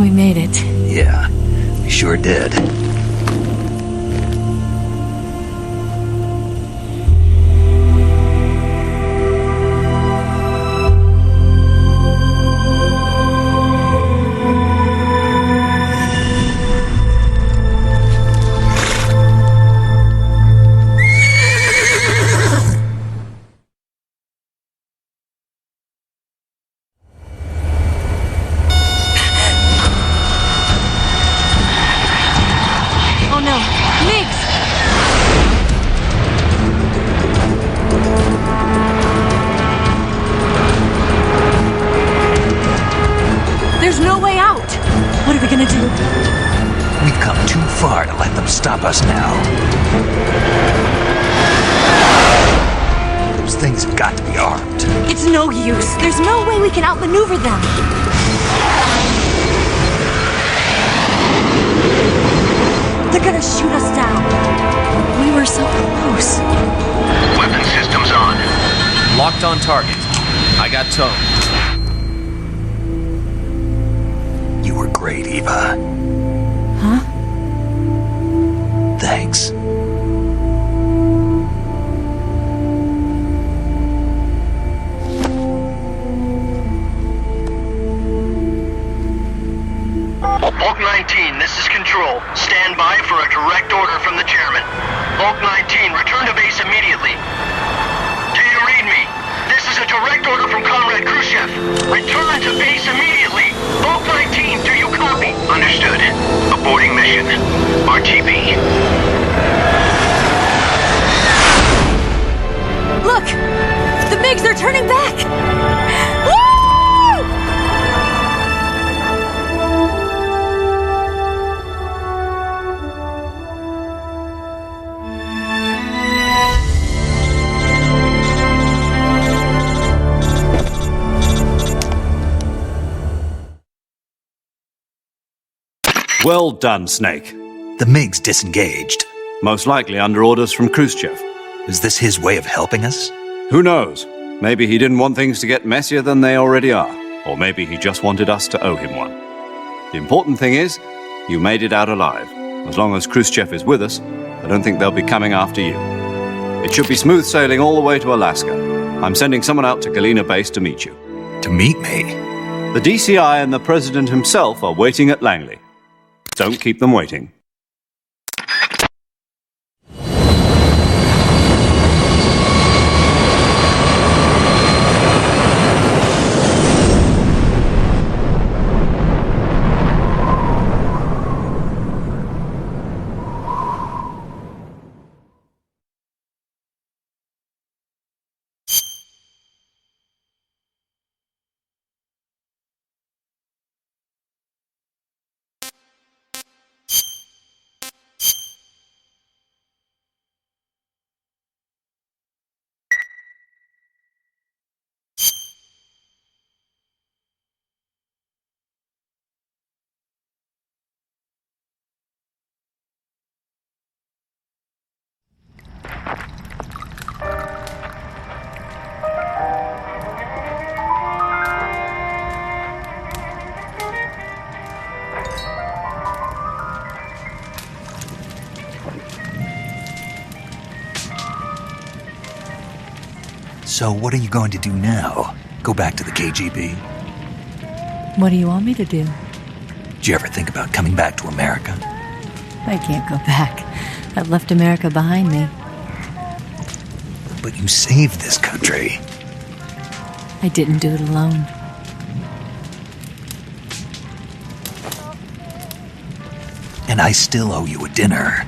We made it. Yeah, we sure did. Stop us now. Those things have got to be armed. It's no use. There's no way we can outmaneuver them. They're gonna shoot us down. We were so close. Weapon systems on. Locked on target. I got towed. You were great, Eva. Huh? Thanks. Bulk 19, this is Control. Stand by for a direct order from the chairman. Bulk 19, return to base immediately. Do you read me? This is a direct order from Comrade Khrushchev. Return to base immediately. Bulk 19, do you copy? Understood. Aborting mission. RTB. Look! The MiGs are turning back! Woo! Well done, Snake. The MiG's disengaged. Most likely under orders from Khrushchev. Is this his way of helping us? Who knows? Maybe he didn't want things to get messier than they already are. Or maybe he just wanted us to owe him one. The important thing is, you made it out alive. As long as Khrushchev is with us, I don't think they'll be coming after you. It should be smooth sailing all the way to Alaska. I'm sending someone out to Galena Base to meet you. To meet me? The DCI and the President himself are waiting at Langley. Don't keep them waiting. So what are you going to do now? Go back to the KGB? What do you want me to do? Did you ever think about coming back to America? I can't go back. I've left America behind me. But you saved this country. I didn't do it alone. And I still owe you a dinner.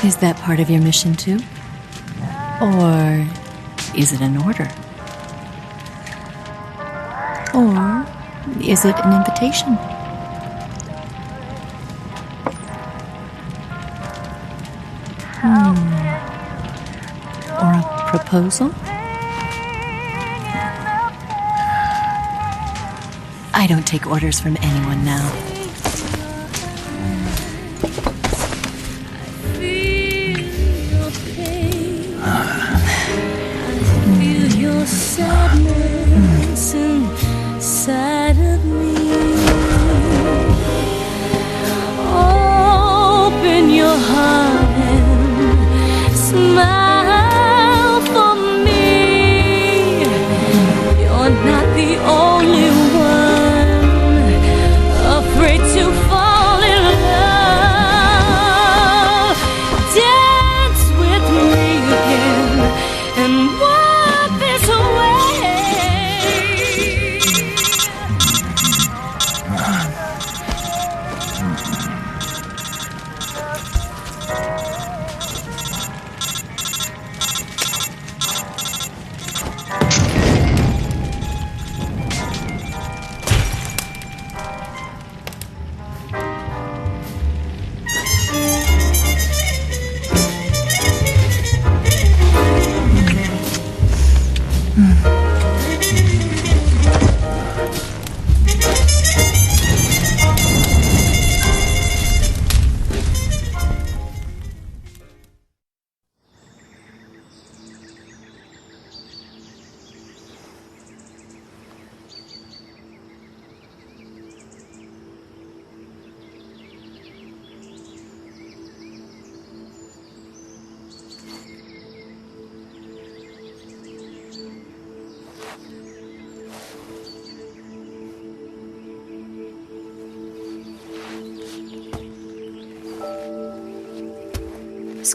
Is that part of your mission too? Or is it an order? Or is it an invitation? Or a proposal? I don't take orders from anyone now.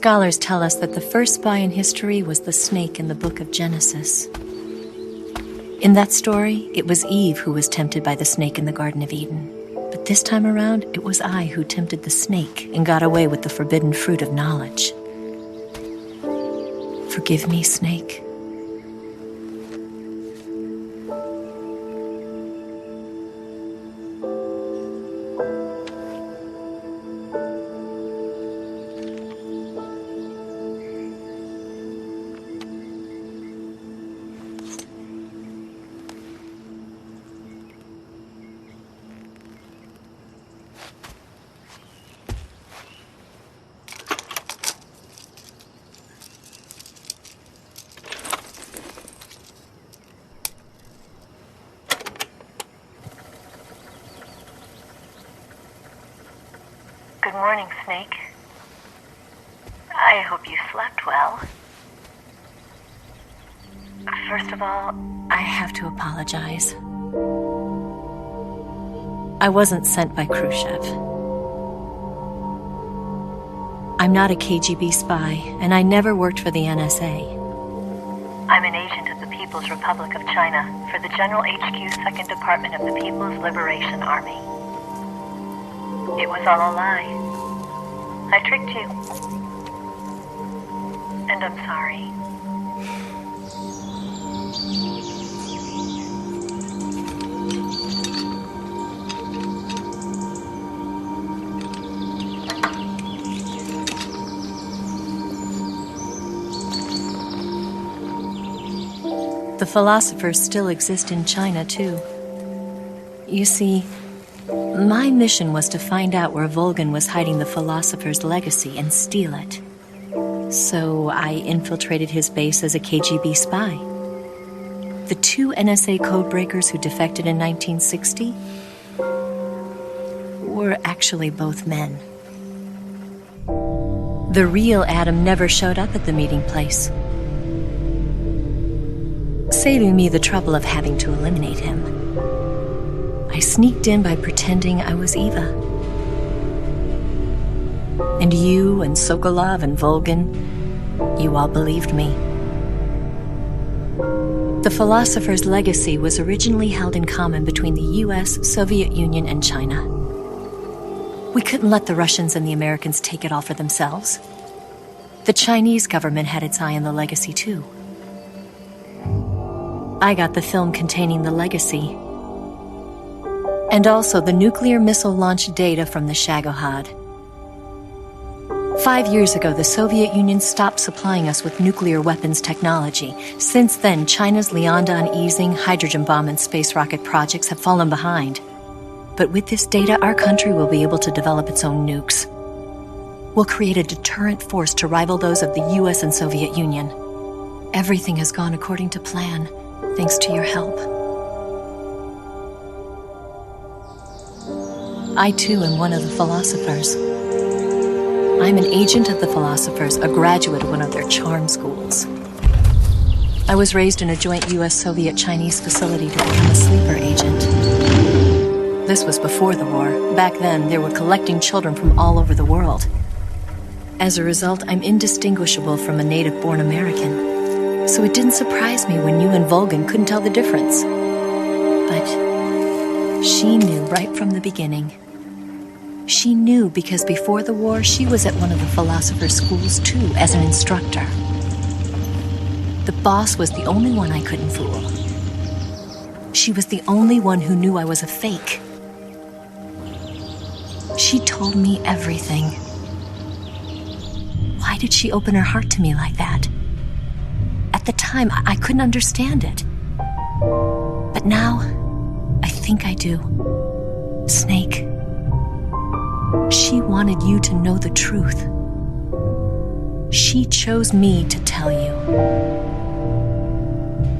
Scholars tell us that the first spy in history was the snake in the book of Genesis. In that story, it was Eve who was tempted by the snake in the Garden of Eden. But this time around, it was I who tempted the snake and got away with the forbidden fruit of knowledge. Forgive me, snake. Good morning, Snake. I hope you slept well. First of all, I have to apologize. I wasn't sent by Khrushchev. I'm not a KGB spy, and I never worked for the NSA. I'm an agent of the People's Republic of China for the General HQ 2nd Department of the People's Liberation Army. It was all a lie. I tricked you. And I'm sorry. The philosophers still exist in China, too. You see, my mission was to find out where Volgin was hiding the philosopher's legacy and steal it. So I infiltrated his base as a KGB spy. The 2 NSA codebreakers who defected in 1960 were actually both men. The real Adam never showed up at the meeting place, saving me the trouble of having to eliminate him. I sneaked in by pretending I was Eva. And you and Sokolov and Volgin, you all believed me. The philosopher's legacy was originally held in common between the US, Soviet Union, and China. We couldn't let the Russians and the Americans take it all for themselves. The Chinese government had its eye on the legacy, too. I got the film containing the legacy, and also the nuclear missile launch data from the Shagohod. 5 years ago, the Soviet Union stopped supplying us with nuclear weapons technology. Since then, China's Liaodong easing, hydrogen bomb, and space rocket projects have fallen behind. But with this data, our country will be able to develop its own nukes. We'll create a deterrent force to rival those of the US and Soviet Union. Everything has gone according to plan, thanks to your help. I, too, am one of the philosophers. I'm an agent of the philosophers, a graduate of one of their charm schools. I was raised in a joint US-Soviet-Chinese facility to become a sleeper agent. This was before the war. Back then, they were collecting children from all over the world. As a result, I'm indistinguishable from a native-born American. So it didn't surprise me when you and Volgin couldn't tell the difference. But she knew right from the beginning. She knew because before the war, she was at one of the philosopher's schools too, as an instructor. The boss was the only one I couldn't fool. She was the only one who knew I was a fake. She told me everything. Why did she open her heart to me like that? At the time, I couldn't understand it. But now, I think I do. Snake. She wanted you to know the truth. She chose me to tell you.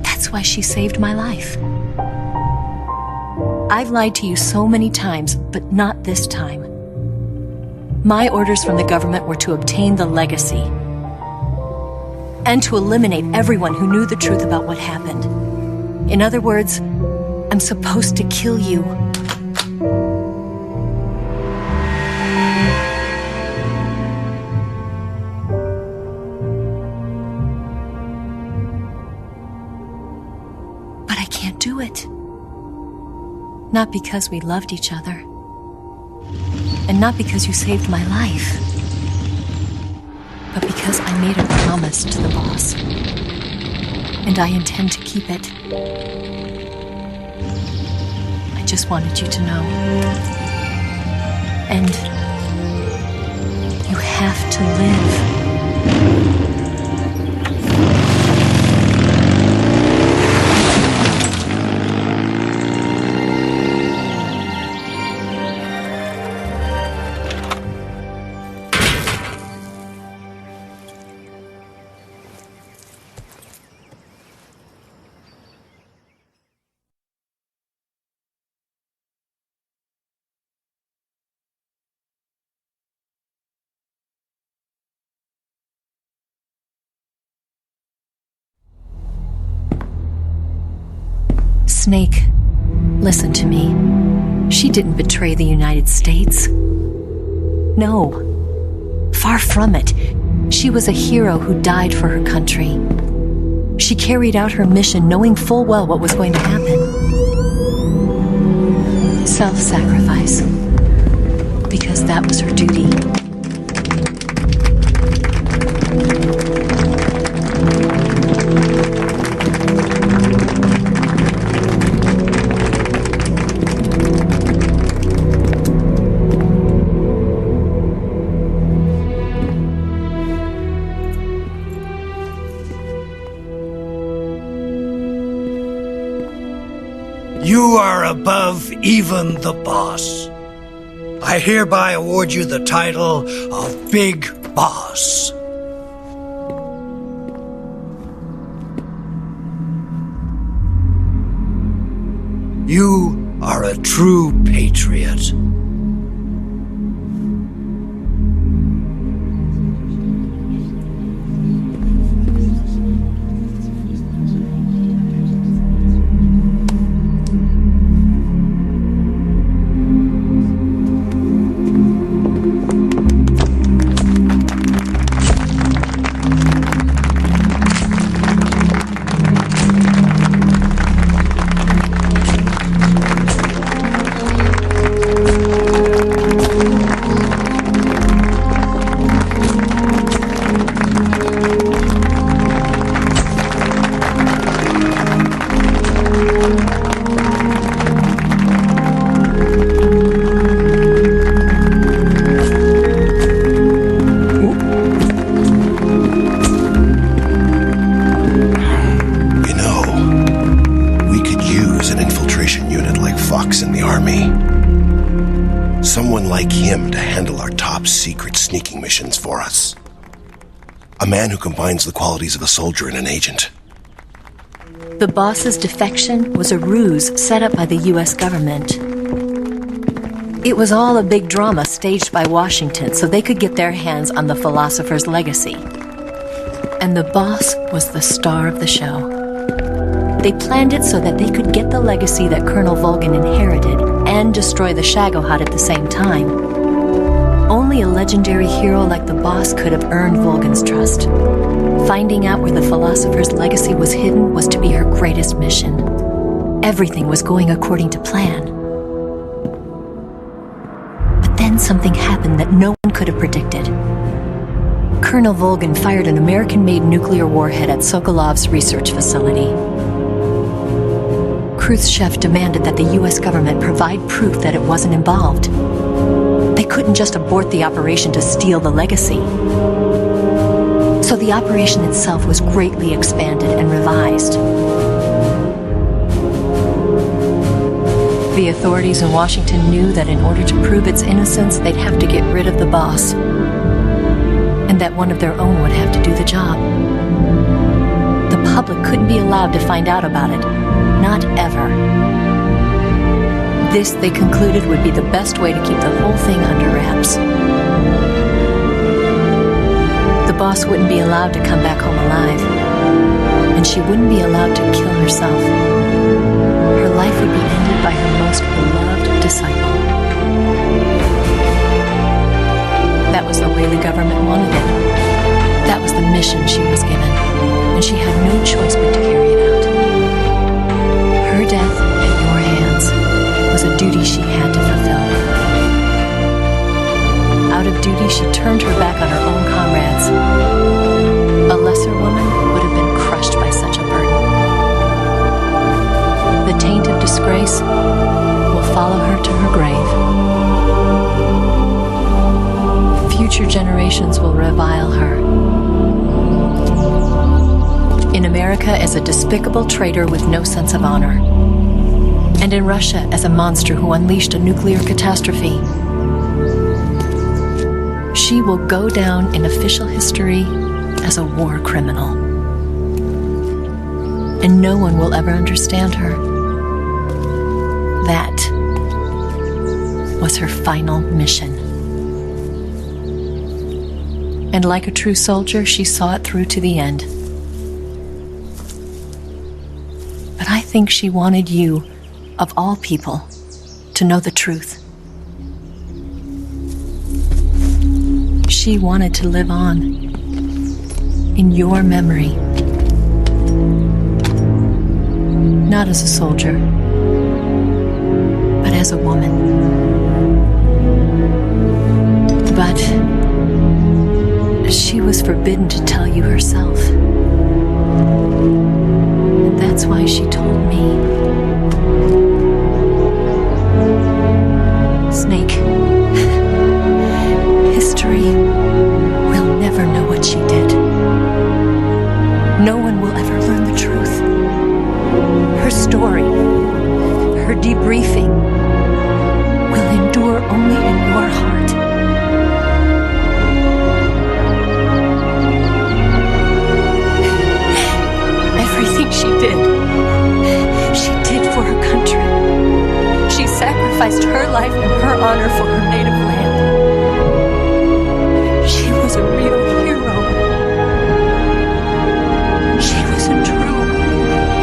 That's why she saved my life. I've lied to you so many times, but not this time. My orders from the government were to obtain the legacy and to eliminate everyone who knew the truth about what happened. In other words, I'm supposed to kill you. do it. Not because we loved each other, and not because you saved my life, but because I made a promise to the boss, and I intend to keep it. I just wanted you to know. And you have to live. Snake, listen to me. She didn't betray the United States. No. Far from it. She was a hero who died for her country. She carried out her mission knowing full well what was going to happen. Self-sacrifice. Because that was her duty. You are above even the boss. I hereby award you the title of Big Boss. You are a true patriot. For us. A man who combines the qualities of a soldier and an agent. The boss's defection was a ruse set up by the U.S. government. It was all a big drama staged by Washington so they could get their hands on the philosopher's legacy. And the boss was the star of the show. They planned it so that they could get the legacy that Colonel Volgin inherited and destroy the Shagohod at the same time. Only a legendary hero like the boss could have earned Volgin's trust. Finding out where the philosopher's legacy was hidden was to be her greatest mission. Everything was going according to plan. But then something happened that no one could have predicted. Colonel Volgin fired an American-made nuclear warhead at Sokolov's research facility. Khrushchev demanded that the U.S. government provide proof that it wasn't involved. They couldn't just abort the operation to steal the legacy. So the operation itself was greatly expanded and revised. The authorities in Washington knew that in order to prove its innocence, they'd have to get rid of the boss, and that one of their own would have to do the job. The public couldn't be allowed to find out about it. Not ever. This, they concluded, would be the best way to keep the whole thing under wraps. The boss wouldn't be allowed to come back home alive, and she wouldn't be allowed to kill herself. Her life would be ended by her most beloved disciple. That was the way the government wanted it. That was the mission she was given, and she had no choice but to carry it out. Her death duty, she turned her back on her own comrades. A lesser woman would have been crushed by such a burden. The taint of disgrace will follow her to her grave. Future generations will revile her. In America as a despicable traitor with no sense of honor. And in Russia as a monster who unleashed a nuclear catastrophe. She will go down in official history as a war criminal. And no one will ever understand her. That was her final mission. And like a true soldier, she saw it through to the end. But I think she wanted you, of all people, to know the truth. She wanted to live on in your memory. Not as a soldier, but as a woman. But she was forbidden to tell you herself. And that's why she told me. Snake, history will never know what she did. No one will ever learn the truth. Her story, her debriefing, will endure only in your heart. Everything she did for her country. She sacrificed her life and her honor for her native land. She was a real hero. She was a true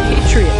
patriot.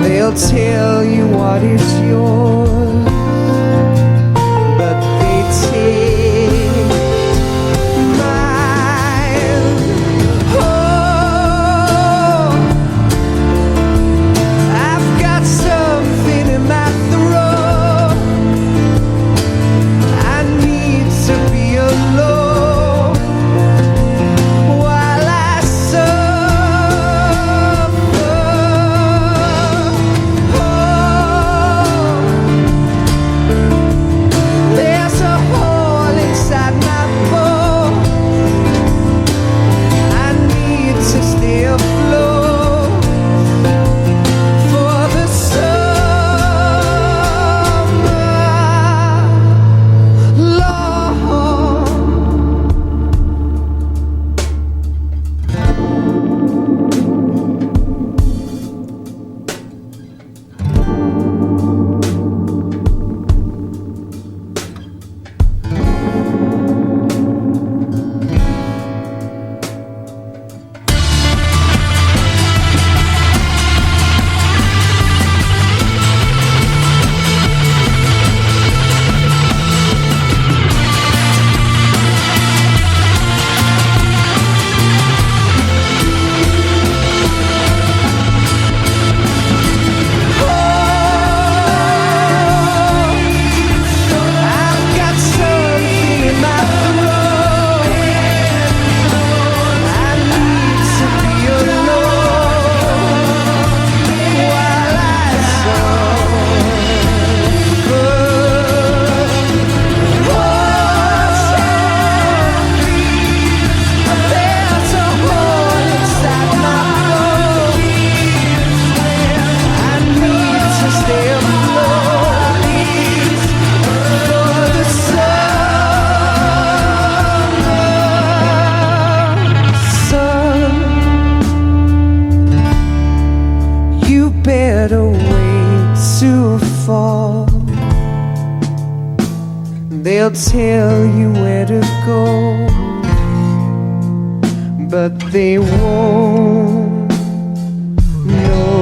They'll tell you what is yours, but they take mine. Oh, I've got something in my throat. I need to be alone while I suffer. Oh, there's a hole inside my bones. I need to stay afloat for the summer, Lord. I've got something in my throat. I need to be alone while I suffer. There's a hole inside my bones. I need to stay afloat for the summer. Son, you better wait to fall. They'll tell you where to go, but they won't know.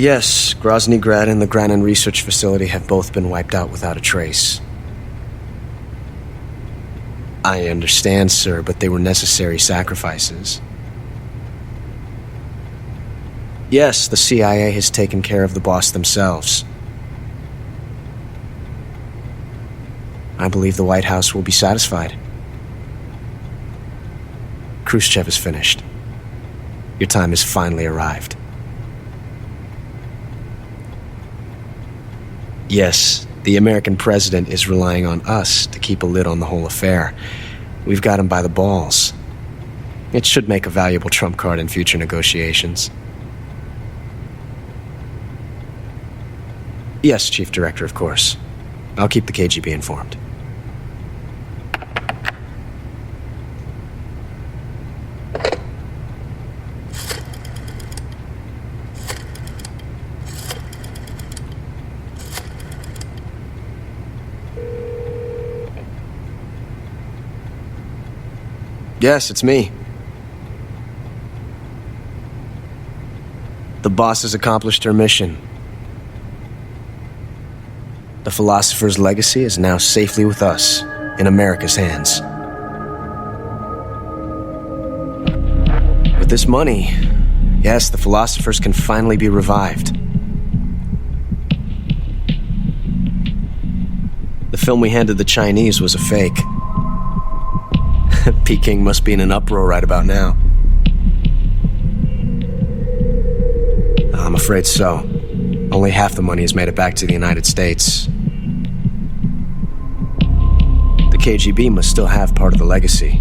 Yes, Grozny Grad and the Granin Research Facility have both been wiped out without a trace. I understand, sir, but they were necessary sacrifices. Yes, the CIA has taken care of the boss themselves. I believe the White House will be satisfied. Khrushchev is finished. Your time has finally arrived. Yes, the American president is relying on us to keep a lid on the whole affair. We've got him by the balls. It should make a valuable trump card in future negotiations. Yes, Chief Director, of course. I'll keep the KGB informed. Yes, it's me. The boss has accomplished her mission. The philosopher's legacy is now safely with us, in America's hands. With this money, yes, the philosophers can finally be revived. The film we handed the Chinese was a fake. Peking must be in an uproar right about now. I'm afraid so. Only half the money has made it back to the United States. The KGB must still have part of the legacy.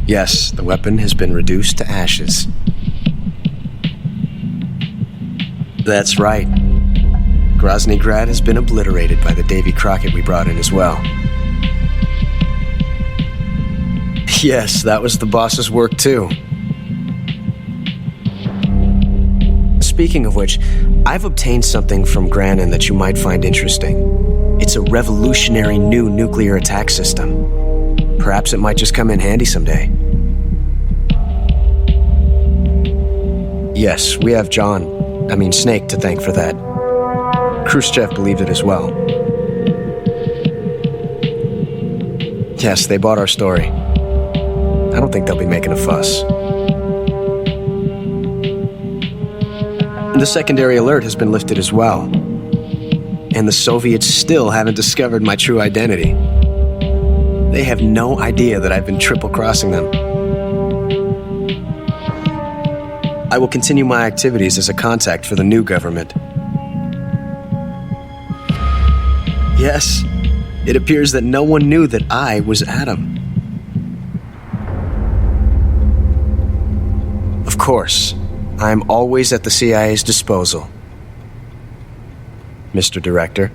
Yes, the weapon has been reduced to ashes. That's right. Grozny Grad has been obliterated by the Davy Crockett we brought in as well. Yes, that was the boss's work too. Speaking of which, I've obtained something from Granin that you might find interesting. It's a revolutionary new nuclear attack system. Perhaps it might just come in handy someday. Yes, we have Snake to thank for that. Khrushchev believed it as well. Yes, they bought our story. I don't think they'll be making a fuss. The secondary alert has been lifted as well. And the Soviets still haven't discovered my true identity. They have no idea that I've been triple-crossing them. I will continue my activities as a contact for the new government. Yes, it appears that no one knew that I was Adam. Of course, I am always at the CIA's disposal, Mr. Director.